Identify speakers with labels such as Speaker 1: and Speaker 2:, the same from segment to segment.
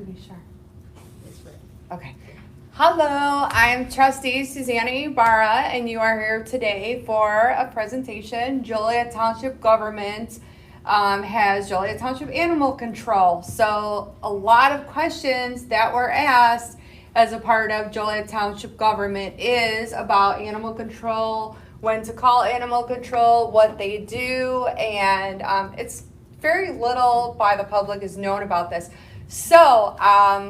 Speaker 1: to be sure.
Speaker 2: It's ready.
Speaker 1: Okay. Hello, I'm Trustee Susanna Ibarra, and you are here today for a presentation. Joliet Township Government has Joliet Township Animal Control. So a lot of questions that were asked as a part of Joliet Township Government is about animal control, when to call animal control, what they do, and it's very little by the public is known about this. So,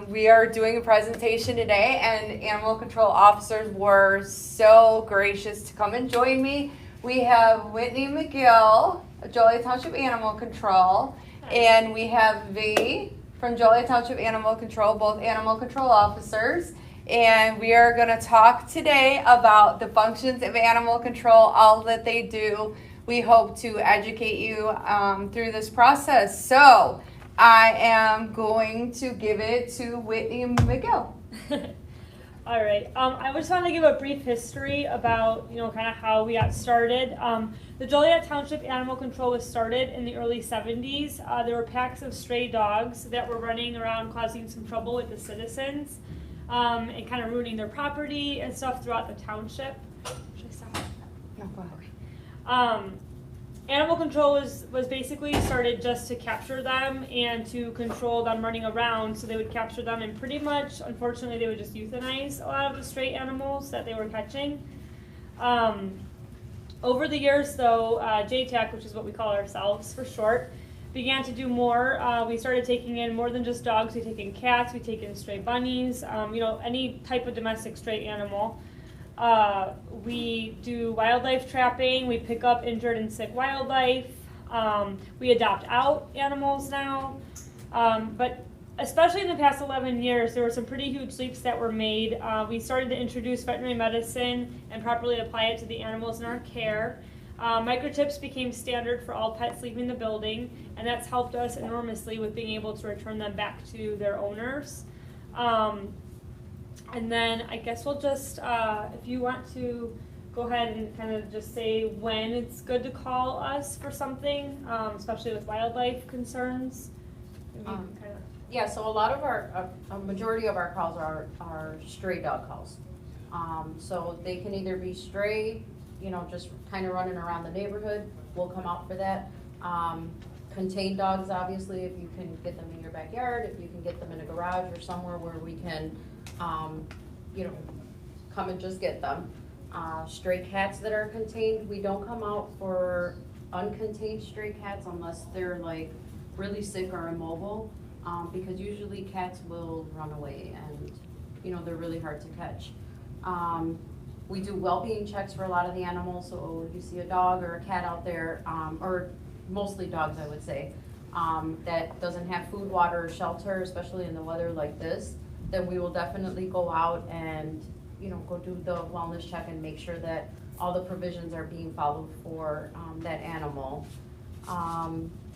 Speaker 1: we are doing a presentation today, and animal control officers were so gracious to come and join me. We have Whitney McGill, Joliet Township Animal Control, and we have V from Joliet Township Animal Control, both animal control officers. And we are going to talk today about the functions of animal control, all that they do. We hope to educate you through this process. So, I am going to give it to Whitney McGill.
Speaker 3: All right. I just want to give a brief history about, kind of how we got started. The Joliet Township Animal Control was started in the early 70s. There were packs of stray dogs that were running around causing some trouble with the citizens and kind of ruining their property and stuff throughout the township. Should I stop?
Speaker 1: No, go ahead.
Speaker 3: Animal control was basically started just to capture them and to control them running around. So they would capture them and pretty much, unfortunately, they would just euthanize a lot of the stray animals that they were catching. Over the years, though, JTAC, which is what we call ourselves for short, began to do more. We started taking in more than just dogs. We take in cats, we take in stray bunnies, any type of domestic stray animal. We do wildlife trapping. We pick up injured and sick wildlife. We adopt out animals now. But especially in the past 11 years, there were some pretty huge leaps that were made. We started to introduce veterinary medicine and properly apply it to the animals in our care. Microchips became standard for all pets leaving the building, and that's helped us enormously with being able to return them back to their owners. And then I guess we'll just, if you want to go ahead and kind of just say when it's good to call us for something, especially with wildlife concerns.
Speaker 2: Yeah, so a lot of a majority of our calls are stray dog calls. So they can either be stray, just kind of running around the neighborhood, we'll come out for that. Contained dogs, obviously, if you can get them in your backyard, if you can get them in a garage or somewhere where we can, come and just get them. Stray cats that are contained, we don't come out for uncontained stray cats unless they're like really sick or immobile, because usually cats will run away and, they're really hard to catch. We do well-being checks for a lot of the animals, so if you see a dog or a cat out there, or mostly dogs, I would say, that doesn't have food, water, or shelter, especially in the weather like this, then we will definitely go out and, go do the wellness check and make sure that all the provisions are being followed for that animal.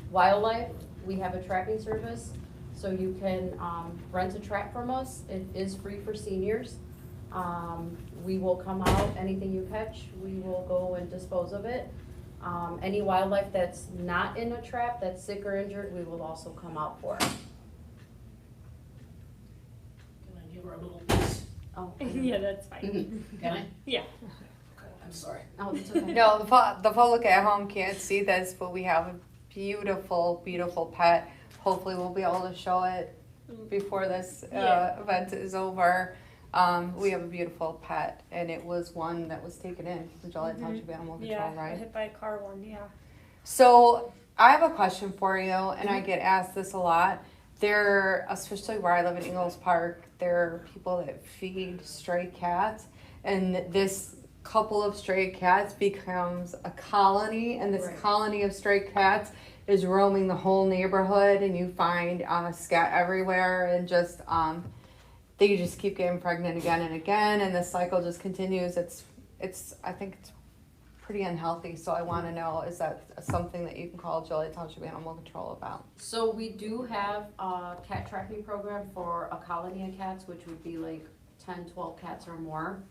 Speaker 2: Wildlife, we have a trapping service, so you can rent a trap from us. It is free for seniors. We will come out, anything you catch, we will go and dispose of it. Any wildlife that's not in a trap, that's sick or injured, we will also come out for.
Speaker 4: Can I give her a little piece?
Speaker 2: Oh,
Speaker 3: Yeah, that's fine.
Speaker 4: Can I?
Speaker 3: Yeah.
Speaker 4: I'm sorry.
Speaker 2: oh, that's okay.
Speaker 1: No, the public at home can't see this, but we have a beautiful, beautiful pet. Hopefully we'll be able to show it before this event is over. We have a beautiful pet, and it was one that was taken in from Joliet Township Animal Control, right?
Speaker 3: Hit by a car one, yeah.
Speaker 1: So I have a question for you, and I get asked this a lot. There, especially where I live in Ingles Park, there are people that feed stray cats, and this couple of stray cats becomes a colony, and this colony of stray cats is roaming the whole neighborhood, and you find scat everywhere, and just they just keep getting pregnant again and again, and the cycle just continues. I think it's pretty unhealthy, so I want to know, is that something that you can call Joliet Township Animal Control about?
Speaker 2: So we do have a cat trapping program for a colony of cats, which would be like 10, 12 cats or more.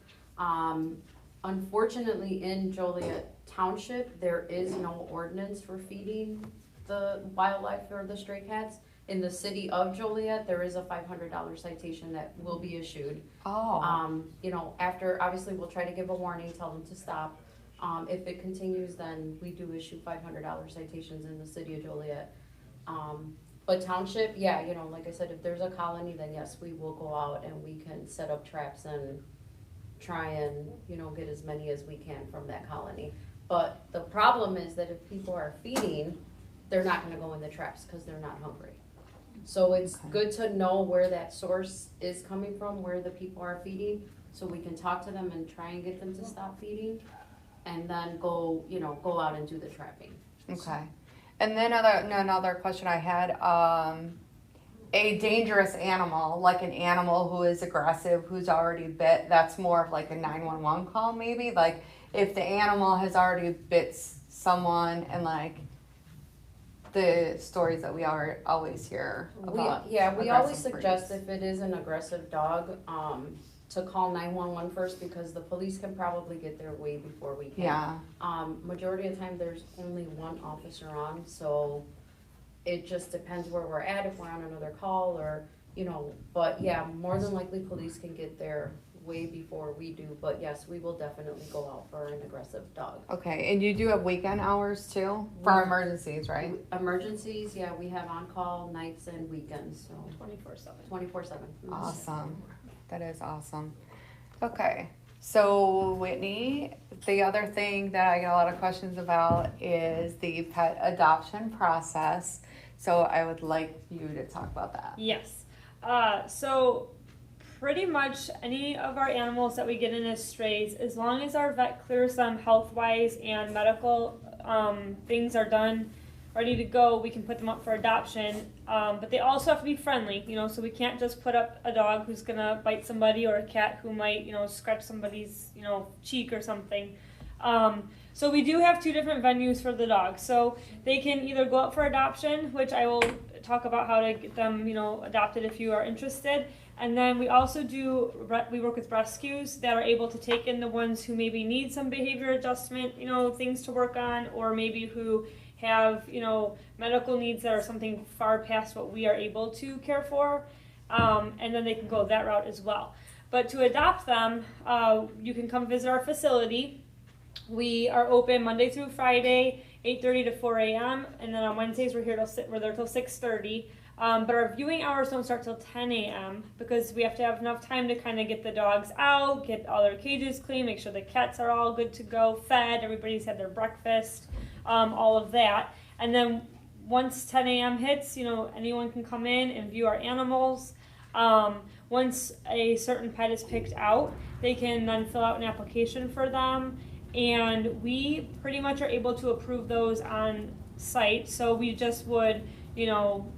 Speaker 2: Unfortunately, in Joliet Township, there is no ordinance for feeding the wildlife or the stray cats. In the city of Joliet, there is a $500 citation that will be issued.
Speaker 1: Oh,
Speaker 2: You know, after, obviously, we'll try to give a warning, tell them to stop. If it continues, then we do issue $500 citations in the city of Joliet. But township, yeah, you know, like I said, if there's a colony, then yes, we will go out and we can set up traps and try and, you know, get as many as we can from that colony. But the problem is that if people are feeding, they're not gonna go in the traps because they're not hungry. So it's
Speaker 1: Okay.
Speaker 2: good to know where that source is coming from, where the people are feeding, so we can talk to them and try and get them to stop feeding. And then go, you know, go out and do the trapping.
Speaker 1: okay. And then another question I had, a dangerous animal, like an animal who is aggressive, who's already bit, that's more of like a 911 call maybe? Like if the animal has already bit someone and like the stories that we are always hear about.
Speaker 2: We always
Speaker 1: aggressive
Speaker 2: suggest
Speaker 1: breeds.
Speaker 2: if it is an aggressive dog, to call 911 first because the police can probably get there way before we can.
Speaker 1: Yeah,
Speaker 2: Majority of the time, there's only one officer on, so it just depends where we're at, if we're on another call or, you know, but yeah, more than likely police can get there way before we do, but yes, we will definitely go out for an aggressive dog.
Speaker 1: okay. And you do have weekend hours too for emergencies, right?
Speaker 2: Emergencies, yeah, we have on-call nights and weekends, so
Speaker 3: 24/7.
Speaker 2: 24/7.
Speaker 1: Awesome. That is awesome. Okay. So Whitney, the other thing that I get a lot of questions about is the pet adoption process. So I would like you to talk about that.
Speaker 3: Yes. So pretty much any of our animals that we get in as strays, as long as our vet clears them health-wise and medical things are done, ready to go, we can put them up for adoption. But they also have to be friendly, you know, so we can't just put up a dog who's gonna bite somebody or a cat who might, you know, scratch somebody's, you know, cheek or something. So we do have two different venues for the dogs. So they can either go up for adoption, which I will talk about how to get them, you know, adopted if you are interested. And then we also we work with rescues that are able to take in the ones who maybe need some behavior adjustment, you know, things to work on, or maybe who have, you know, medical needs that are something far past what we are able to care for. And then they can go that route as well. But to adopt them, you can come visit our facility. We are open Monday through Friday, 8:30 to 4 a.m. And then on Wednesdays we're there till 6:30. But our viewing hours don't start till 10 a.m. because we have to have enough time to kind of get the dogs out, get all their cages clean, make sure the cats are all good to go, fed, everybody's had their breakfast, all of that. And then once 10 a.m. hits, you know, anyone can come in and view our animals. Once a certain pet is picked out, they can then fill out an application for them. And we pretty much are able to approve those on site. So we just would, you know,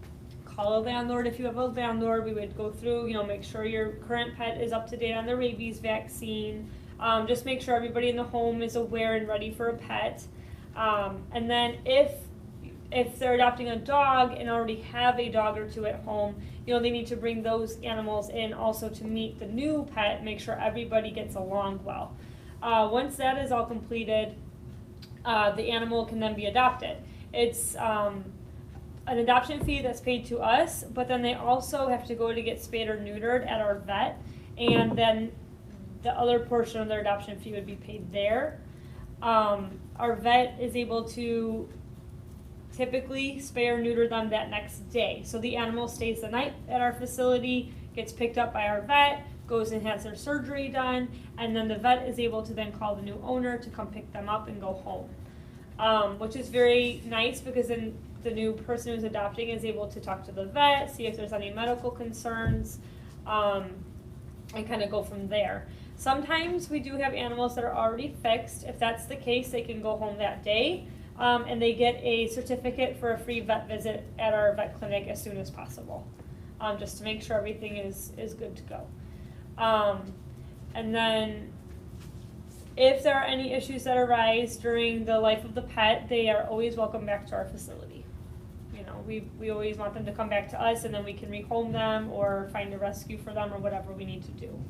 Speaker 3: call a landlord. If you have a landlord, we would go through, you know, make sure your current pet is up to date on their rabies vaccine. Just make sure everybody in the home is aware and ready for a pet. And then if they're adopting a dog and already have a dog or two at home, you know, they need to bring those animals in also to meet the new pet, make sure everybody gets along well. Once that is all completed, the animal can then be adopted. It's an adoption fee that's paid to us, but then they also have to go to get spayed or neutered at our vet, and then the other portion of their adoption fee would be paid there. Our vet is able to typically spay or neuter them that next day. So the animal stays the night at our facility, gets picked up by our vet, goes and has their surgery done, and then the vet is able to then call the new owner to come pick them up and go home, which is very nice because then the new person who's adopting is able to talk to the vet, see if there's any medical concerns, and kind of go from there. Sometimes we do have animals that are already fixed. If that's the case, they can go home that day, and they get a certificate for a free vet visit at our vet clinic as soon as possible, just to make sure everything is good to go. And then if there are any issues that arise during the life of the pet, they are always welcome back to our facility. You know, we always want them to come back to us, and then we can rehome them or find a rescue for them or whatever we need to do.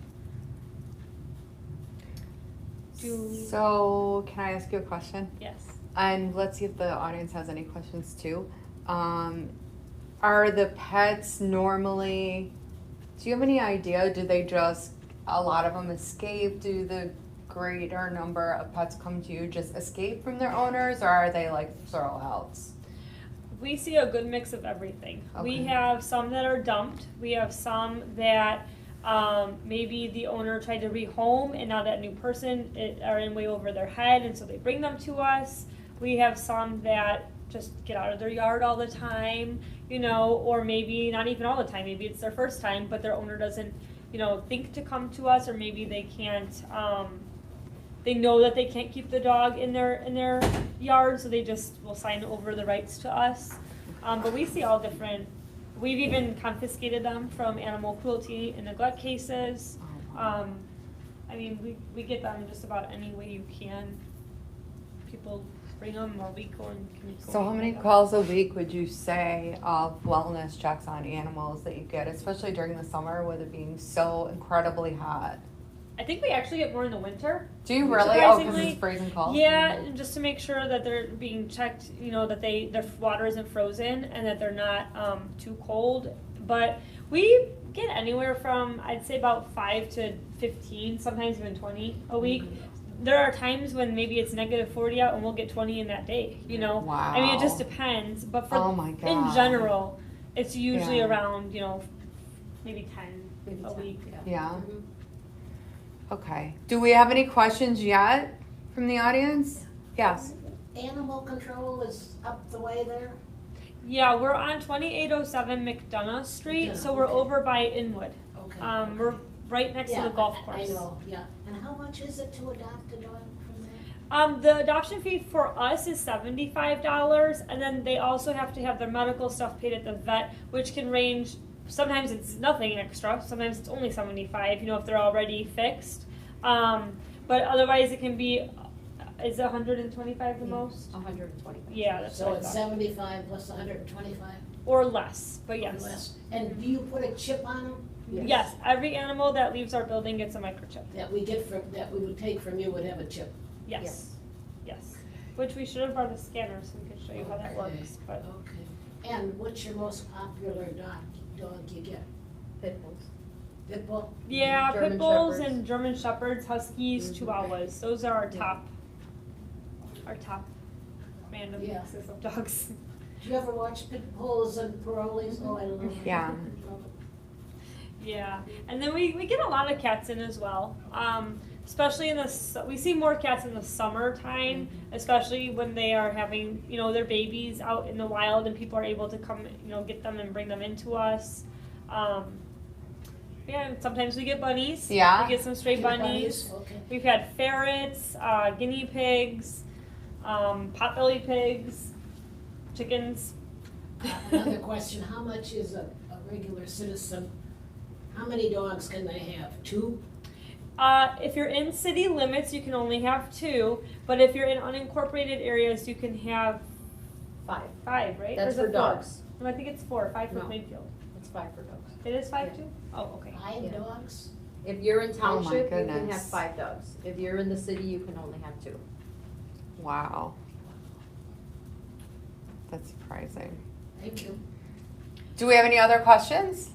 Speaker 1: So can I ask you a question?
Speaker 3: Yes.
Speaker 1: And let's see if the audience has any questions too. Are the pets normally, do you have any idea, do they just, a lot of them escape? Do the greater number of pets come to you just escape from their owners, or are they like throwouts?
Speaker 3: We see a good mix of everything. We
Speaker 1: Okay.
Speaker 3: have some that are dumped. We have some that maybe the owner tried to rehome and now that new person are in way over their head and so they bring them to us. We have some that just get out of their yard all the time, you know, or maybe not even all the time. Maybe it's their first time, but their owner doesn't, you know, think to come to us, or maybe they can't. They know that they can't keep the dog in their yard, so they just will sign over the rights to us. But we see all different. We've even confiscated them from animal cruelty and neglect cases. I mean, we get them just about any way you can. People bring them, or we go and can.
Speaker 1: So how many calls a week would you say of wellness checks on animals that you get, especially during the summer with it being so incredibly hot?
Speaker 3: I think we actually get more in the winter.
Speaker 1: Do you really? Oh, because
Speaker 3: Surprisingly,
Speaker 1: it's freezing cold?
Speaker 3: Yeah, and just to make sure that they're being checked, you know, that their water isn't frozen and that they're not too cold. But we get anywhere from, I'd say, about 5 to 15, sometimes even 20 a week. There are times when maybe it's negative 40 out and we'll get 20 in that day, you know.
Speaker 1: Wow.
Speaker 3: I mean, it just depends. But for
Speaker 1: Oh my
Speaker 3: in
Speaker 1: God.
Speaker 3: general, it's usually
Speaker 1: Yeah.
Speaker 3: around, you know, maybe 10
Speaker 2: Maybe
Speaker 3: a
Speaker 2: 10,
Speaker 3: week.
Speaker 1: Yeah.
Speaker 2: Mhm.
Speaker 1: Okay. Do we have any questions yet from the audience? Yes.
Speaker 5: Animal control is up the way there?
Speaker 3: Yeah, we're on 2807 McDonough Street, so we're
Speaker 5: Okay.
Speaker 3: over by Inwood.
Speaker 5: Okay.
Speaker 3: We're right next to the golf course.
Speaker 5: I know, yeah. And how much is it to adopt a dog from there?
Speaker 3: The adoption fee for us is $75, and then they also have to have their medical stuff paid at the vet, which can range. Sometimes it's nothing extra. Sometimes it's only $75. You know, if they're already fixed. But otherwise, it can be. Is 125 the most?
Speaker 2: 125.
Speaker 3: Yeah, that's
Speaker 5: So
Speaker 3: what I
Speaker 5: it's
Speaker 3: thought.
Speaker 5: 75 plus 125?
Speaker 3: Or less, but
Speaker 5: or
Speaker 3: yes.
Speaker 5: less. And do you put a chip on them?
Speaker 3: Yes, every animal that leaves our building gets a microchip.
Speaker 5: That we would take from you would have a chip?
Speaker 3: Yes. Yes. Which we should have brought a scanner so we could show you how that
Speaker 5: Okay.
Speaker 3: works. But
Speaker 5: Okay. And what's your most popular dog you get?
Speaker 2: Pit bulls.
Speaker 5: Pit bull?
Speaker 3: yeah,
Speaker 2: German
Speaker 3: pit bulls
Speaker 2: shepherds.
Speaker 3: and German shepherds, huskies,
Speaker 2: Mhm.
Speaker 3: chihuahuas. Those are our
Speaker 2: Yeah.
Speaker 3: top. Our top random
Speaker 5: Yeah.
Speaker 3: mixes of dogs.
Speaker 5: Do you ever watch pit bulls and parolees? Oh, I love them.
Speaker 1: Yeah.
Speaker 5: Love 'em.
Speaker 3: Yeah, and then we get a lot of cats in as well. Especially we see more cats in the summertime, especially when they are having, you know, their babies out in the wild and people are able to come, you know, get them and bring them into us. Yeah, and sometimes we get bunnies.
Speaker 1: Yeah.
Speaker 3: We get some stray
Speaker 5: Get
Speaker 3: bunnies.
Speaker 5: Okay.
Speaker 3: We've had ferrets, guinea pigs, potbelly pigs, chickens.
Speaker 5: Another question, how much is a regular citizen, how many dogs can they have? 2?
Speaker 3: If you're in city limits, you can only have 2, but if you're in unincorporated areas, you can have
Speaker 2: 5.
Speaker 3: 5, right? Or
Speaker 2: That's
Speaker 3: is it
Speaker 2: for
Speaker 3: 4?
Speaker 2: dogs.
Speaker 3: No, I think it's 4, 5 for
Speaker 2: No.
Speaker 3: Plainfield.
Speaker 2: It's 5 for dogs.
Speaker 3: It is 5
Speaker 2: Yeah.
Speaker 3: too? Oh, okay.
Speaker 5: 5
Speaker 2: Yeah.
Speaker 5: dogs?
Speaker 2: If you're in
Speaker 1: Oh my
Speaker 2: township, you can have
Speaker 1: goodness.
Speaker 2: 5 dogs. If you're in the city, you can only have 2.
Speaker 1: Wow. That's surprising.
Speaker 5: Thank you.
Speaker 1: Do we have any other questions?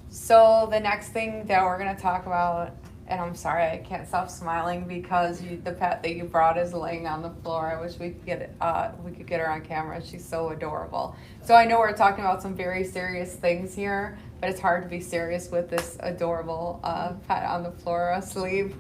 Speaker 1: So the next thing that we're gonna talk about, and I'm sorry, I can't stop smiling because the pet that you brought is laying on the floor. I wish we could get her on camera. She's so adorable. So I know we're talking about some very serious things here, but it's hard to be serious with this adorable pet on the floor asleep.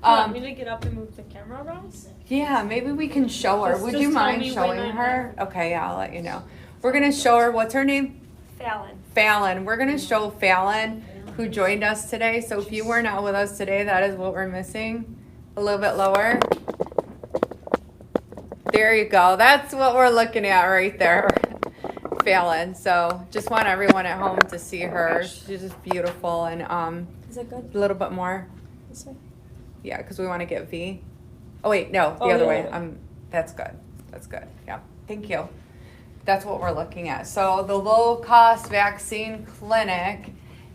Speaker 3: Want me to get up and move the camera around?
Speaker 1: Yeah, maybe we can show her.
Speaker 3: Just-
Speaker 1: Would
Speaker 3: just
Speaker 1: you
Speaker 3: tell
Speaker 1: mind
Speaker 3: me when
Speaker 1: showing
Speaker 3: I'm
Speaker 1: her? Okay, yeah, I'll let you know. We're gonna show her. What's her name?
Speaker 3: Fallon.
Speaker 1: Fallon. We're gonna show Fallon, who joined us today. So if you were not with us today, that is what we're missing. A little bit lower. There you go. That's what we're looking at right there. Fallon. So just want everyone at home to see her. She's just beautiful and
Speaker 3: Is that good?
Speaker 1: a little bit more.
Speaker 3: This way?
Speaker 1: Yeah, because we want to get V. Oh wait, no, the
Speaker 3: Oh,
Speaker 1: other
Speaker 3: the
Speaker 1: way.
Speaker 3: other way.
Speaker 1: That's good. That's good. Yeah. Thank you. That's what we're looking at. So the low cost vaccine clinic,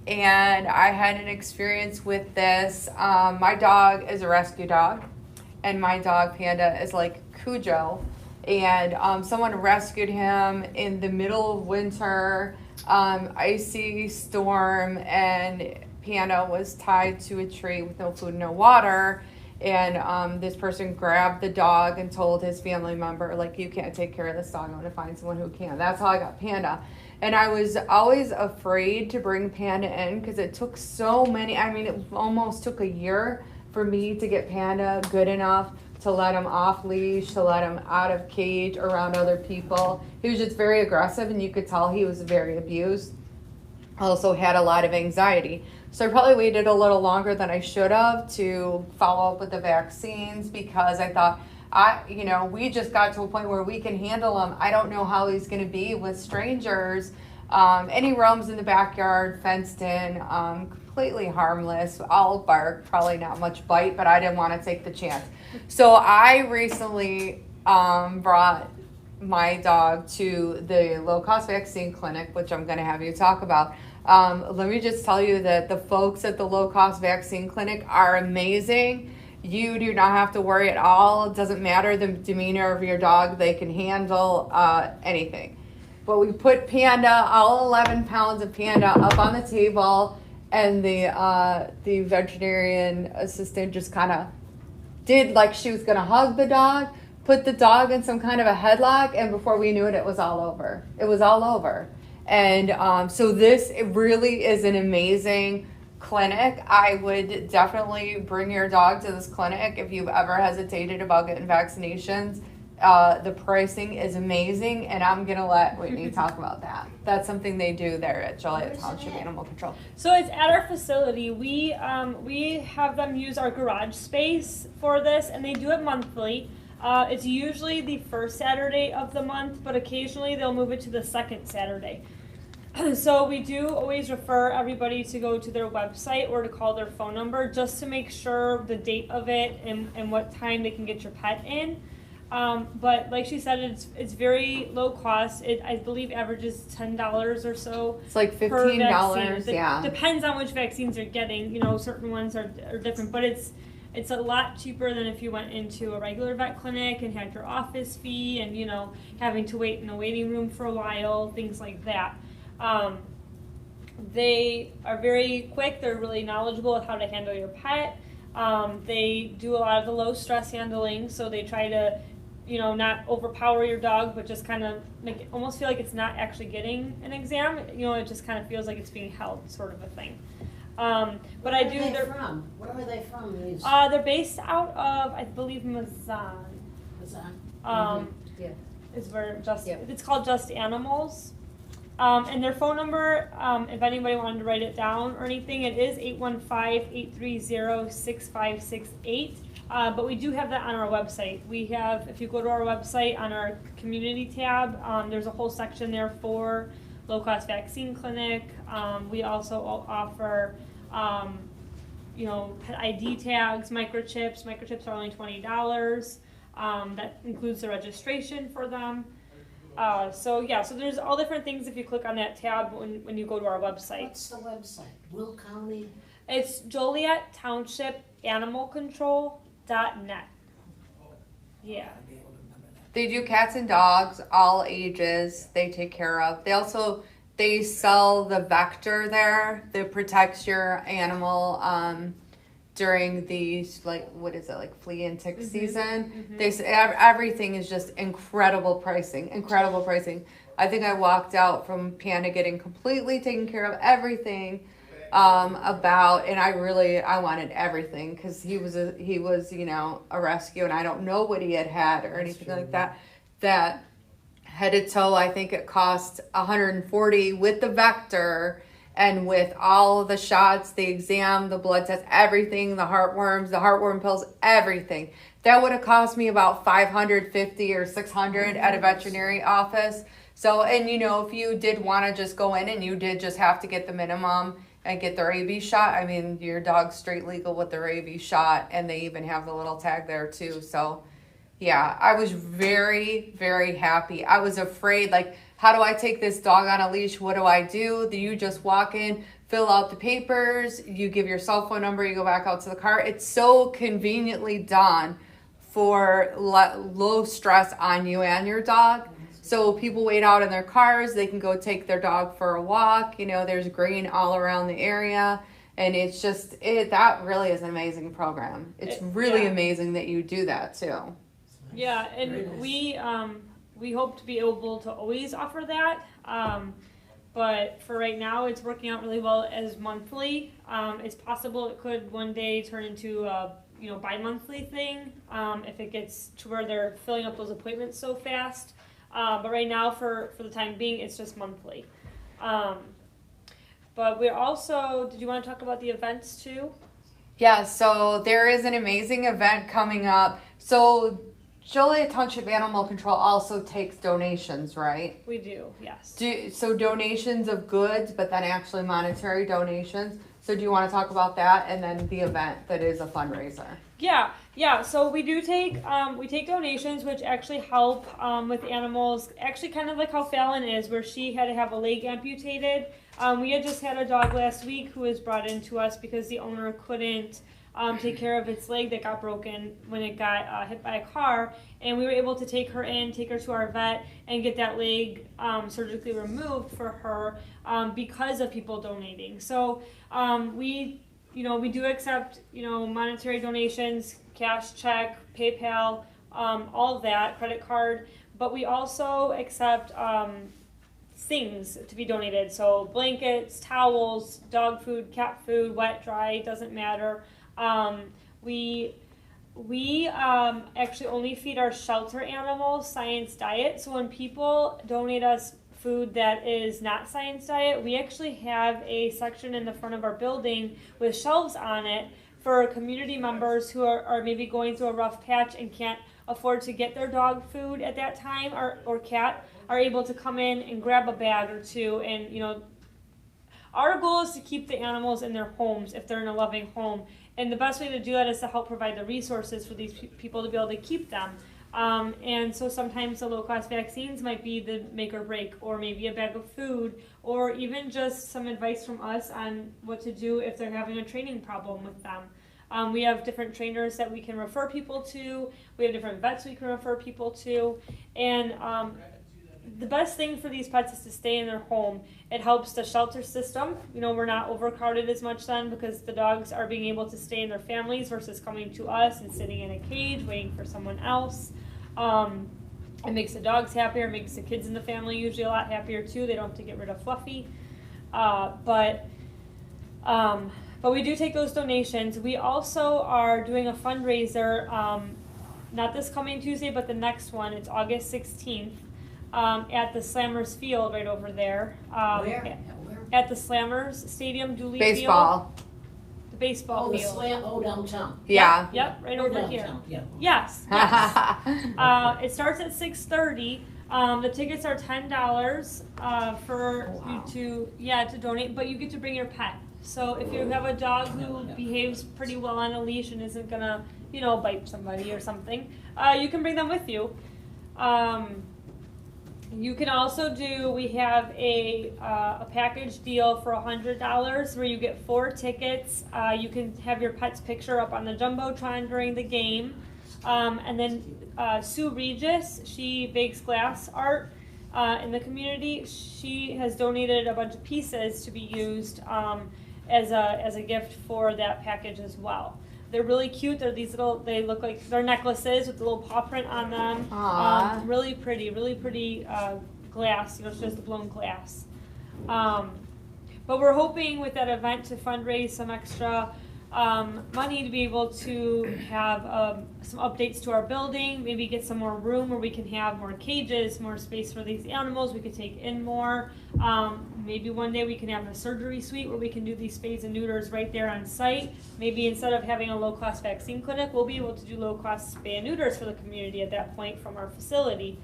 Speaker 1: and I had an experience with this. My dog is a rescue dog, and my dog Panda is like Cujo. and someone rescued him in the middle of winter, icy storm, and Panda was tied to a tree with no food, no water. And this person grabbed the dog and told his family member, like, you can't take care of this dog. I'm going to find someone who can. That's how I got Panda. And I was always afraid to bring Panda in because it took so many. I mean, it almost took a year for me to get Panda good enough to let him off leash, to let him out of cage around other people. He was just very aggressive, and you could tell he was very abused. Also had a lot of anxiety. So I probably waited a little longer than I should have to follow up with the vaccines because I thought, we just got to a point where we can handle him. I don't know how he's going to be with strangers. And he roams in the backyard, fenced in, completely harmless. All bark, probably not much bite, but I didn't want to take the chance. So I recently brought my dog to the low-cost vaccine clinic, which I'm going to have you talk about. Let me just tell you that the folks at the low-cost vaccine clinic are amazing. You do not have to worry at all. It doesn't matter the demeanor of your dog. They can handle anything. But we put Panda, all 11 pounds of Panda, up on the table, and the veterinarian assistant just kind of did like she was going to hug the dog, put the dog in some kind of a headlock, and before we knew it, it was all over. It was all over. And so this really is an amazing clinic. I would definitely bring your dog to this clinic if you've ever hesitated about getting vaccinations. The pricing is amazing, and I'm going to let Whitney talk about that. That's something they do there at Joliet Township Animal Control.
Speaker 3: So it's at our facility. We have them use our garage space for this, and they do it monthly. It's usually the first Saturday of the month, but occasionally they'll move it to the second Saturday. So we do always refer everybody to go to their website or to call their phone number just to make sure the date of it and what time they can get your pet in. But like she said, it's very low cost. It, I believe, averages $10 or so.
Speaker 1: It's like
Speaker 3: per
Speaker 1: $15,
Speaker 3: vaccine.
Speaker 1: yeah.
Speaker 3: Depends on which vaccines you're getting. You know, certain ones are different, but it's a lot cheaper than if you went into a regular vet clinic and had your office fee and, you know, having to wait in a waiting room for a while, things like that. They are very quick. They're really knowledgeable of how to handle your pet. They do a lot of the low stress handling, so they try to, you know, not overpower your dog, but just kind of make it almost feel like it's not actually getting an exam. You know, it just kind of feels like it's being held, sort of a thing. But I do.
Speaker 5: Where are they from? Where are they from? These?
Speaker 3: They're based out of, I believe, Mazan.
Speaker 2: Yeah.
Speaker 3: Is where just
Speaker 2: Yeah.
Speaker 3: it's called Just Animals. And their phone number, if anybody wanted to write it down or anything, it is 815-830-6568. But we do have that on our website. We have, if you go to our website on our community tab, there's a whole section there for low-cost vaccine clinic. We also offer, you know, pet ID tags, microchips. Microchips are only $20. That includes the registration for them. So there's all different things if you click on that tab when you go to our website.
Speaker 5: What's the website? Will County?
Speaker 3: It's Joliet Township Animal Control.net. Yeah.
Speaker 1: They do cats and dogs, all ages. They take care of. They sell the vector there that protects your animal during these, like, what is it, like flea and tick season. They say everything is just incredible pricing. I think I walked out from Panda getting completely taken care of everything. And I wanted everything because he was you know, a rescue, and I don't know what he had or anything like that. That head to toe, I think it cost $140 with the vector and with all of the shots, the exam, the blood test, everything, the heartworm pills, everything. That would have cost me about $550 or $600 at a veterinary office. So, and you know, if you did want to just go in and you did just have to get the minimum and get their AV shot, I mean, your dog's straight legal with their AV shot, and they even have the little tag there too. So, yeah, I was very, very happy. I was afraid, like, how do I take this dog on a leash? What do I do? You just walk in, fill out the papers, you give your cell phone number, you go back out to the car. It's so conveniently done for low stress on you and your dog. So people wait out in their cars, they can go take their dog for a walk. You know, there's green all around the area. And it's just, that really is an amazing program. It's really
Speaker 3: yeah.
Speaker 1: amazing that you do that too.
Speaker 3: Yeah,
Speaker 5: Very
Speaker 3: and
Speaker 5: nice.
Speaker 3: we hope to be able to always offer that. But for right now, it's working out really well as monthly. It's possible it could one day turn into a bi-monthly thing if it gets to where they're filling up those appointments so fast. But right now, for the time being, it's just monthly. But we're also, did you want to talk about the events too?
Speaker 1: Yeah, so there is an amazing event coming up. So Joliet Township Animal Control also takes donations, right?
Speaker 3: We do, yes.
Speaker 1: So donations of goods, but then actually monetary donations. So do you want to talk about that and then the event that is a fundraiser?
Speaker 3: Yeah. So we do take donations, which actually help with animals. Actually, kind of like how Fallon is, where she had to have a leg amputated. We had just had a dog last week who was brought in to us because the owner couldn't take care of its leg that got broken when it got hit by a car, and we were able to take her to our vet and get that leg surgically removed for her because of people donating. So we do accept monetary donations, cash, check, PayPal, all of that, credit card, but we also accept things to be donated. So blankets, towels, dog food, cat food, wet, dry, doesn't matter. We actually only feed our shelter animals science diet. So when people donate us food that is not science diet, we actually have a section in the front of our building with shelves on it for community members who are maybe going through a rough patch and can't afford to get their dog food at that time, or cat, are able to come in and grab a bag or two. And our goal is to keep the animals in their homes if they're in a loving home. And the best way to do that is to help provide the resources for these people to be able to keep them. And so sometimes the low-cost vaccines might be the make or break, or maybe a bag of food, or even just some advice from us on what to do if they're having a training problem with them. We have different trainers that we can refer people to. We have different vets we can refer people to. And the best thing for these pets is to stay in their home. It helps the shelter system. We're not overcrowded as much then because the dogs are being able to stay in their families versus coming to us and sitting in a cage waiting for someone else. It makes the dogs happier, makes the kids in the family usually a lot happier too. They don't have to get rid of Fluffy. But we do take those donations. We also are doing a fundraiser, not this coming Tuesday, but the next one. It's August 16th. At the Slammers Field right over there.
Speaker 5: Where?
Speaker 3: At the Slammers Stadium, Dooley
Speaker 1: Baseball.
Speaker 3: Field. The baseball field.
Speaker 5: Downtown.
Speaker 1: Yeah.
Speaker 3: Yep, right
Speaker 5: Or
Speaker 3: over here.
Speaker 5: downtown, yeah.
Speaker 3: Yes. It starts at 6:30. The tickets are $10 for you to donate, but you get to bring your pet. So if you have a dog who behaves pretty well on a leash and isn't gonna, bite somebody or something, you can bring them with you. You can also we have a package deal for $100 where you get 4 tickets. You can have your pet's picture up on the Jumbotron during the game. And then Sue Regis, she bakes glass art in the community. She has donated a bunch of pieces to be used as a gift for that package as well. They're really cute. They're they look like they're necklaces with a little paw print on them. Really pretty glass, it's just blown glass. But we're hoping with that event to fundraise some extra money to be able to have some updates to our building, maybe get some more room where we can have more cages, more space for these animals, we could take in more. Maybe one day we can have a surgery suite where we can do these spays and neuters right there on site. Maybe instead of having a low-cost vaccine clinic, we'll be able to do low-cost spay and neuters for the community at that point from our facility.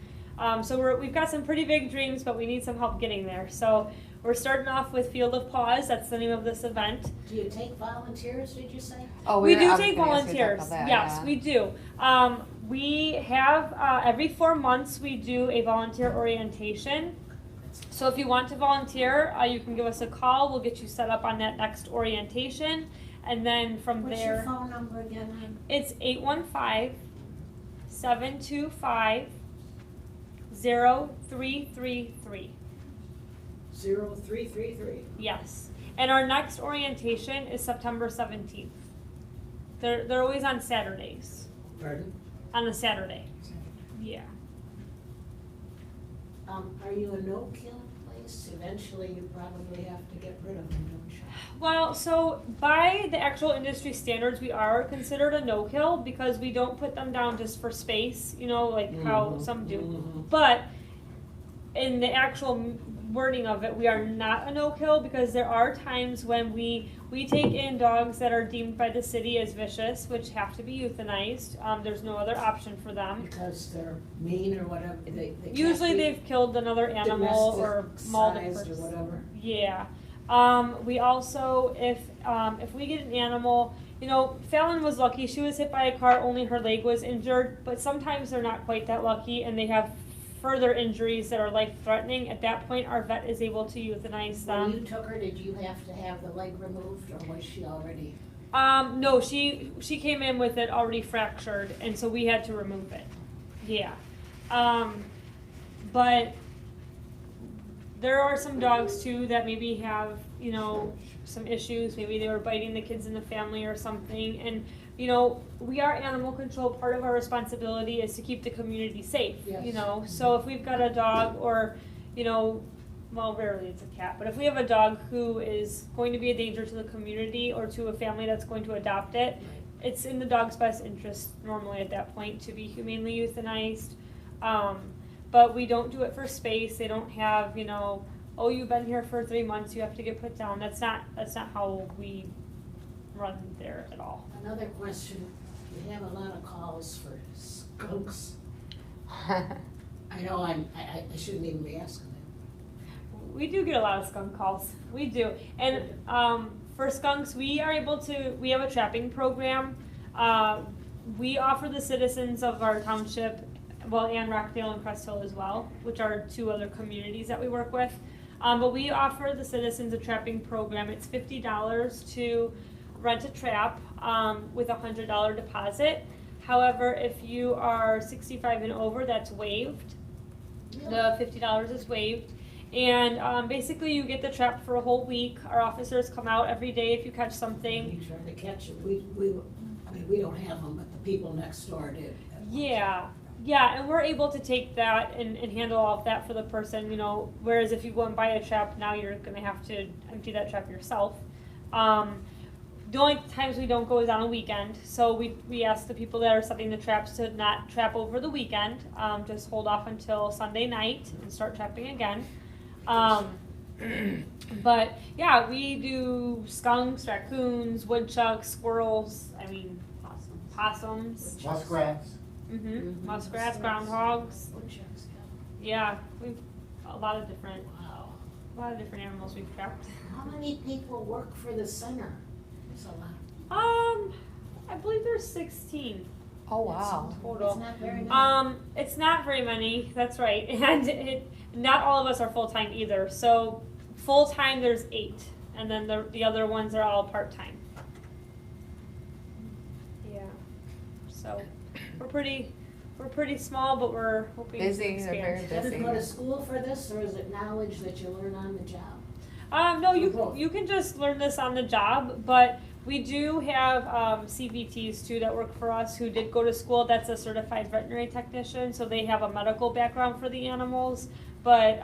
Speaker 3: So we've got some pretty big dreams, but we need some help getting there. So we're starting off with Field of Paws. That's the name of this event.
Speaker 5: Do you take volunteers, did you say?
Speaker 1: Oh,
Speaker 3: We do
Speaker 1: I was
Speaker 3: take
Speaker 1: gonna ask you
Speaker 3: volunteers.
Speaker 1: about that,
Speaker 3: Yes,
Speaker 1: yeah.
Speaker 3: we do. We have every 4 months we do a volunteer orientation. So if you want to volunteer, you can give us a call. We'll get you set up on that next orientation, and then from
Speaker 5: What's
Speaker 3: there,
Speaker 5: your phone number again, hon?
Speaker 3: it's 815 725-0333.
Speaker 5: 0333.
Speaker 3: Yes. And our next orientation is September 17th. They're always on Saturdays.
Speaker 5: Pardon?
Speaker 3: On a Saturday. Yeah.
Speaker 5: Are you a no-kill place? Eventually you probably have to get rid of them, don't you?
Speaker 3: Well, so by the actual industry standards, we are considered a no-kill because we don't put them down just for space, you know, like how some do. But in the actual wording of it, we are not a no-kill because there are times when we take in dogs that are deemed by the city as vicious, which have to be euthanized. There's no other option for them.
Speaker 5: Because they're mean or whatever, they can't
Speaker 3: Usually
Speaker 5: be
Speaker 3: they've killed another animal or mauled a
Speaker 5: domestic-sized or
Speaker 3: person.
Speaker 5: whatever.
Speaker 3: Yeah. We also, if we get an animal, you know, Fallon was lucky. She was hit by a car, only her leg was injured. But sometimes they're not quite that lucky, and they have further injuries that are life-threatening. At that point, our vet is able to euthanize them.
Speaker 5: When you took her, did you have to have the leg removed, or was she already?
Speaker 3: No, she came in with it already fractured, and so we had to remove it. Yeah. But there are some dogs too that maybe have, you know, some issues. Maybe they were biting the kids in the family or something. And, you know, we are animal control. Part of our responsibility is to keep the community safe,
Speaker 5: Yes.
Speaker 3: you know. So if we've got a dog or, you know, well, rarely it's a cat, but if we have a dog who is going to be a danger to the community or to a family that's going to adopt it, it's in the dog's best interest normally at that point to be humanely euthanized. But we don't do it for space. They don't have, you know, oh, you've been here for 3 months, you have to get put down. That's not how we run there at all.
Speaker 5: Another question, we have a lot of calls for skunks. I know I shouldn't even be asking that.
Speaker 3: We do get a lot of skunk calls. We do. And for skunks, we have a trapping program. We offer the citizens of our township, well, and Rockdale and Crest Hill as well, which are 2 other communities that we work with. But we offer the citizens a trapping program. It's $50 to rent a trap with a $100 deposit. However, if you are 65 and over, that's waived. The $50 is waived. And basically you get the trap for a whole week. Our officers come out every day if you catch something.
Speaker 5: We try to catch it. I mean, we don't have them, but the people next door did.
Speaker 3: Yeah, and we're able to take that and handle all of that for the person, you know, whereas if you go and buy a trap, now you're gonna have to empty that trap yourself. The only times we don't go is on a weekend, so we ask the people that are setting the traps to not trap over the weekend, just hold off until Sunday night and start trapping again. But yeah, we do skunks, raccoons, woodchucks, squirrels, possums.
Speaker 6: Muskrats.
Speaker 3: Muskrats, groundhogs.
Speaker 5: Woodchucks,
Speaker 3: Yeah, we've a lot of different
Speaker 5: wow.
Speaker 3: animals we've trapped.
Speaker 5: How many people work for the center? It's a lot.
Speaker 3: I believe there's 16
Speaker 1: Oh, wow.
Speaker 5: It's
Speaker 3: total.
Speaker 5: not very many.
Speaker 3: It's not very many. That's right, and not all of us are full time either. So full time there's 8, and then the other ones are all part time. Yeah. So we're pretty small, but we're hoping
Speaker 1: Busy,
Speaker 3: to
Speaker 1: they're very
Speaker 3: expand.
Speaker 5: Do you have to
Speaker 1: busy.
Speaker 5: go to school for this, or is it knowledge that you learn on the job?
Speaker 3: No,
Speaker 5: Both.
Speaker 3: you can just learn this on the job, but we do have CVTs too that work for us who did go to school. That's a certified veterinary technician, so they have a medical background for the animals, but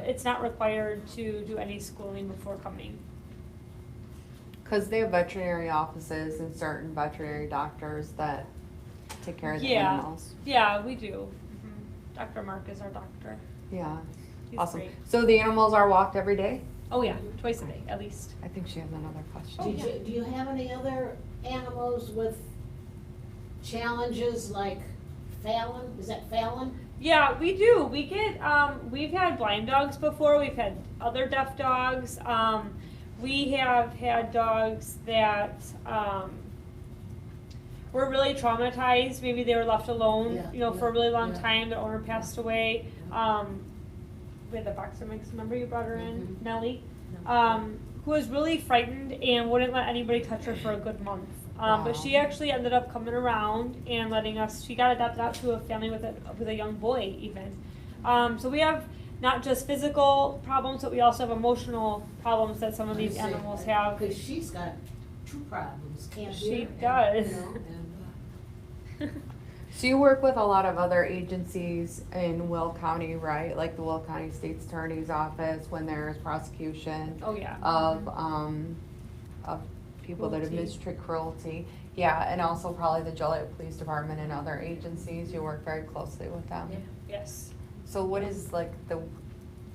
Speaker 3: it's not required to do any schooling before coming.
Speaker 1: Because they have veterinary offices and certain veterinary doctors that take care of the
Speaker 3: Yeah.
Speaker 1: animals.
Speaker 3: Yeah, we do. Dr. Mark is our doctor.
Speaker 1: Yeah,
Speaker 3: He's
Speaker 1: awesome.
Speaker 3: great.
Speaker 1: So the animals are walked every day?
Speaker 3: Oh yeah, twice a day at least.
Speaker 1: I think she has another question.
Speaker 5: Do you have any other animals with challenges like Fallon? Is that Fallon?
Speaker 3: Yeah, we do. We get we've had blind dogs before. We've had other deaf dogs. We have had dogs that were really traumatized. Maybe they were left alone, for a really long time. Their owner passed away. We had the boxer mix. Remember you brought her in, Nellie? who was really frightened and wouldn't let anybody touch her for a good month. But she actually ended up coming around and letting us. She got adopted out to a family with a young boy even. So we have not just physical problems, but we also have emotional problems that some of these animals have.
Speaker 5: Because she's got two problems, can't
Speaker 3: She
Speaker 5: hear.
Speaker 3: does.
Speaker 1: So you work with a lot of other agencies in Will County, right? Like the Will County State's Attorney's Office when there's prosecution
Speaker 3: Oh yeah.
Speaker 1: of people that have mistreated cruelty. Yeah, and also probably the Joliet Police Department and other agencies. You work very closely with them.
Speaker 2: Yeah.
Speaker 3: Yes.
Speaker 1: So what is like the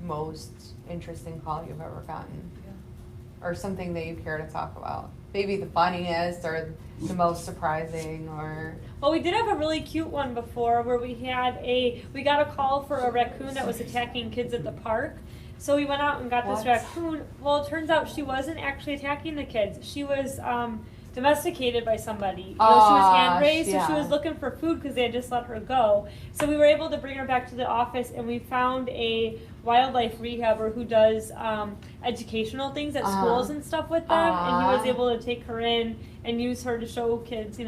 Speaker 1: most interesting call you've ever gotten? Or something that you care to talk about? Maybe the funniest or the most surprising or...
Speaker 3: Well, we did have a really cute one before where we got a call for a raccoon that was attacking kids at the park. So we went out and got this
Speaker 1: What?
Speaker 3: raccoon. Well, it turns out she wasn't actually attacking the kids. She was domesticated by somebody. She was hand raised, so she was looking for food because they had just let her go. So we were able to bring her back to the office, and we found a wildlife rehabber who does educational things at schools and stuff with them, and he was able to take her in and use her to show kids,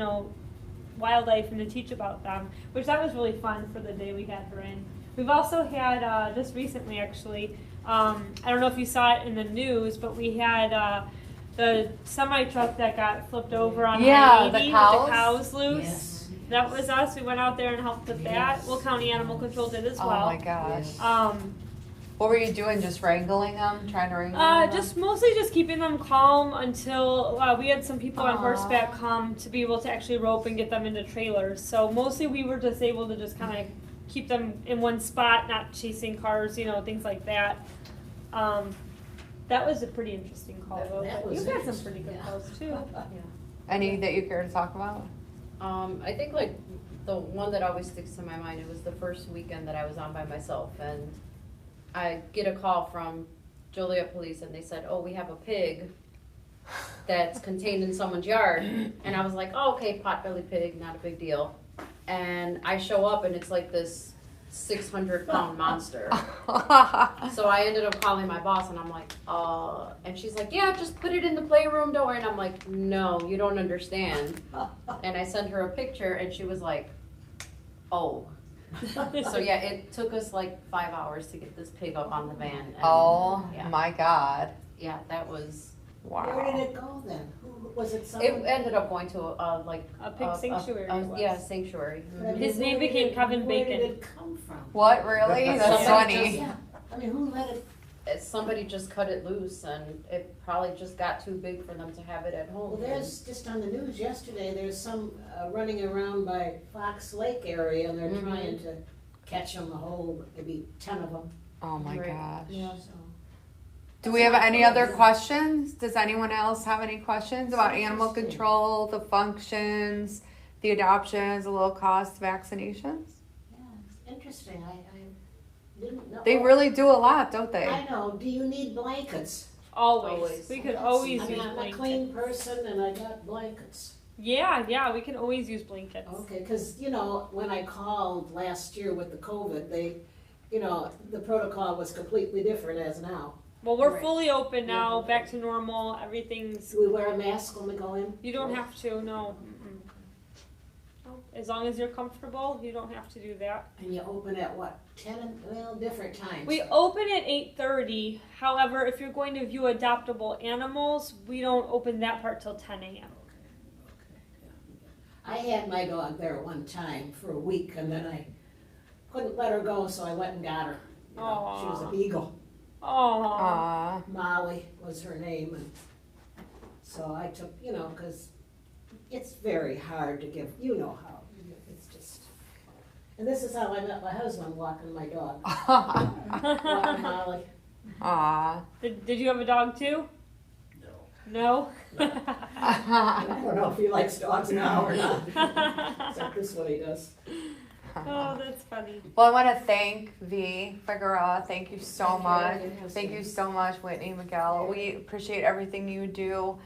Speaker 3: wildlife and to teach about them, which that was really fun for the day we had her in. We've also had, just recently actually, I don't know if you saw it in the news, but we had the semi-truck that got flipped over on
Speaker 1: Yeah,
Speaker 3: I-80
Speaker 1: the
Speaker 3: with the
Speaker 1: cows.
Speaker 3: cows loose.
Speaker 5: Yes.
Speaker 3: That was us. We went out there and helped with that. Will County Animal Control did as
Speaker 1: Oh
Speaker 3: well.
Speaker 1: my gosh.
Speaker 3: Um,
Speaker 1: What were you doing? Just wrangling them? Trying to wrangle them?
Speaker 3: just mostly just keeping them calm until we had some people on horseback come to be able to actually rope and get them into trailers. So mostly we were just able to just kind of keep them in one spot, not chasing cars, things like that. That was a pretty interesting call though.
Speaker 5: That
Speaker 3: But
Speaker 5: was
Speaker 3: you've had some
Speaker 5: interesting,
Speaker 3: pretty good
Speaker 5: yeah.
Speaker 3: calls too.
Speaker 1: Any that you care to talk about?
Speaker 2: I think like the one that always sticks to my mind, it was the first weekend that I was on by myself, and I get a call from Joliet Police and they said, oh, we have a pig that's contained in someone's yard. And I was like, oh, okay, potbelly pig, not a big deal. And I show up and it's like this 600-pound monster. So I ended up calling my boss and I'm like, and she's like, yeah, just put it in the playroom door. And I'm like, no, you don't understand. And I sent her a picture and she was like, oh. So yeah, it took us like 5 hours to get this pig up on the van. And
Speaker 1: Oh
Speaker 2: yeah.
Speaker 1: my God.
Speaker 2: Yeah, that was,
Speaker 5: Where did
Speaker 1: Wow.
Speaker 5: it go then? Was it
Speaker 2: it
Speaker 5: someone?
Speaker 2: ended up going to
Speaker 3: A pig sanctuary it was.
Speaker 2: Yeah, sanctuary.
Speaker 5: But I mean,
Speaker 3: His name
Speaker 5: where did
Speaker 3: became
Speaker 5: it-
Speaker 3: Kevin
Speaker 5: Where
Speaker 3: Bacon.
Speaker 5: did it come from?
Speaker 1: What, really? That's
Speaker 2: Somebody
Speaker 1: funny.
Speaker 5: Yeah, I mean, who let it?
Speaker 2: Somebody just cut it loose and it probably just got too big for them to have it at home.
Speaker 5: Well, there's, just on the news yesterday, there's some running around by Fox Lake area and they're
Speaker 2: Mhm.
Speaker 5: trying to catch them, a whole, maybe 10 of them.
Speaker 1: Oh my
Speaker 2: Right.
Speaker 1: gosh.
Speaker 5: Yeah, so.
Speaker 1: Do we have any other questions? Does anyone else have any questions about animal control, the functions, the adoptions, the low cost vaccinations?
Speaker 5: Yeah, it's interesting, I didn't know.
Speaker 1: They really do a lot, don't they?
Speaker 5: I know, do you need blankets?
Speaker 3: Always. We could always
Speaker 5: I mean,
Speaker 3: use
Speaker 5: I'm a
Speaker 3: blankets.
Speaker 5: clean person and I got blankets.
Speaker 3: Yeah, we can always use blankets.
Speaker 5: Okay, cause when I called last year with the COVID, the protocol was completely different as now.
Speaker 3: Well, we're
Speaker 2: Right.
Speaker 3: fully open now, back to normal. Everything's.
Speaker 5: Do we wear a mask when we go in?
Speaker 3: You don't have to, no. Mm-mm. No. As long as you're comfortable, you don't have to do that.
Speaker 5: And you open at what, 10, different times?
Speaker 3: We open at 8:30. However, if you're going to view adoptable animals, we don't open that part till 10 a.m.
Speaker 5: I had my dog there one time for a week and then I couldn't let her go, so I went and got her. She was a
Speaker 3: Aw.
Speaker 5: beagle.
Speaker 3: Oh.
Speaker 1: Aw.
Speaker 5: Molly was her name, and so I took, because it's very hard to give, how, it's just. And this is how I met my husband, walking my dog, walking Molly.
Speaker 1: Aw.
Speaker 3: Did you have a dog too? No.
Speaker 5: I don't know if he likes dogs now or not, except this one he does.
Speaker 3: Oh, that's funny.
Speaker 1: Well, I want to thank V. Figueroa. Thank you so much. Thank you so much, Whitney Miguel. We appreciate everything you do.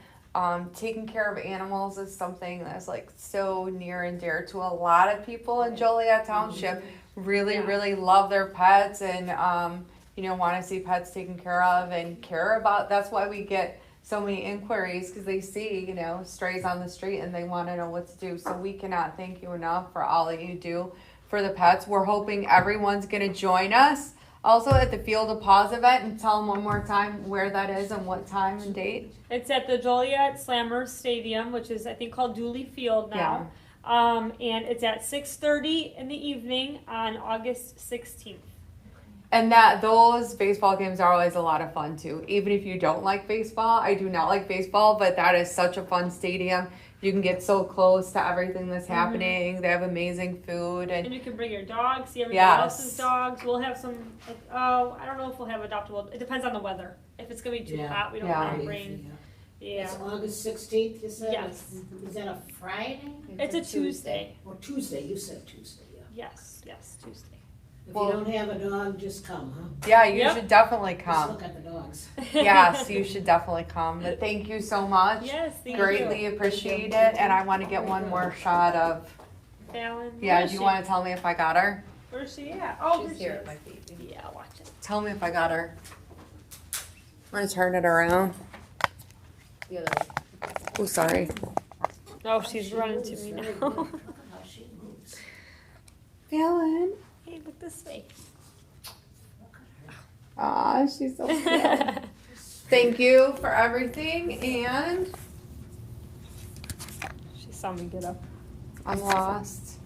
Speaker 1: Taking care of animals is something that's like so near and dear to a lot of people in Joliet Township. Really love their pets and want to see pets taken care of and care about. That's why we get so many inquiries because they see, you know, strays on the street and they want to know what to do. So we cannot thank you enough for all that you do for the pets. We're hoping everyone's going to join us also at the Field of Paws event, and tell them one more time where that is and what time and date.
Speaker 3: It's at the Joliet Slammer Stadium, which is I think called Dooley Field now. And it's at 6:30 in the evening on August 16th.
Speaker 1: And that those baseball games are always a lot of fun too. Even if you don't like baseball, I do not like baseball, but that is such a fun stadium. You can get so close to everything that's happening. They have amazing food
Speaker 3: And
Speaker 1: and
Speaker 3: you can bring your dog, see everybody
Speaker 1: Yes.
Speaker 3: else's dogs. We'll have some, I don't know if we'll have adoptable. It depends on the weather. If it's going to be too
Speaker 5: Yeah.
Speaker 3: hot, we don't
Speaker 1: Yeah.
Speaker 3: want to bring. Yeah.
Speaker 5: It's August 16th, you said?
Speaker 3: Yes.
Speaker 5: Is that a Friday?
Speaker 3: It's a Tuesday.
Speaker 5: Or Tuesday, you said Tuesday, yeah.
Speaker 3: Yes, Tuesday.
Speaker 5: If
Speaker 1: Well-
Speaker 5: you don't have a dog, just come, huh?
Speaker 1: yeah, you
Speaker 3: Yep.
Speaker 1: should definitely
Speaker 5: Just
Speaker 1: come.
Speaker 5: look at the dogs.
Speaker 1: Yes, you should definitely come. But thank you so much.
Speaker 3: Yes, thank
Speaker 1: Greatly
Speaker 3: you.
Speaker 1: appreciate it. And I want to get one more shot of.
Speaker 3: Fallon.
Speaker 1: Yeah,
Speaker 3: Where
Speaker 1: do
Speaker 3: is
Speaker 1: you
Speaker 3: she?
Speaker 1: want to tell me if I got her?
Speaker 3: Where's she at? Oh,
Speaker 2: She's
Speaker 3: there she
Speaker 2: here
Speaker 3: is.
Speaker 2: at my feet.
Speaker 3: Yeah, watch it.
Speaker 1: Tell me if I got her. I'm gonna turn it around.
Speaker 2: The other way.
Speaker 1: Oh, sorry.
Speaker 3: Oh, she's running to
Speaker 5: moves
Speaker 3: me
Speaker 5: very
Speaker 3: now.
Speaker 5: good. Look at how she moves.
Speaker 1: Fallon.
Speaker 3: Hey, look this way.
Speaker 5: Look at her.
Speaker 1: Aw, she's so cute. Thank you for everything, and
Speaker 3: She saw me get up.
Speaker 1: I'm lost.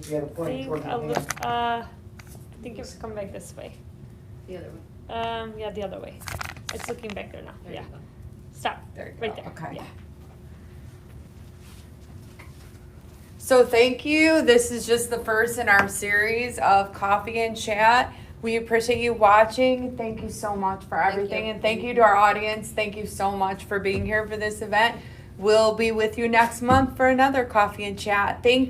Speaker 6: You got a point toward the hand.
Speaker 3: I think it's coming back this way.
Speaker 2: The other way.
Speaker 3: Yeah, the other way. It's looking back there now.
Speaker 2: There
Speaker 3: Yeah.
Speaker 2: you go.
Speaker 3: Stop.
Speaker 2: There you
Speaker 3: Right
Speaker 2: go.
Speaker 3: there.
Speaker 1: Okay.
Speaker 3: Yeah.
Speaker 1: So thank you. This is just the first in our series of Coffee and Chat. We appreciate you watching. Thank you so much for
Speaker 2: Thank
Speaker 1: everything.
Speaker 2: you.
Speaker 1: And thank you to our audience. Thank you so much for being here for this event. We'll be with you next month for another Coffee and Chat. Thank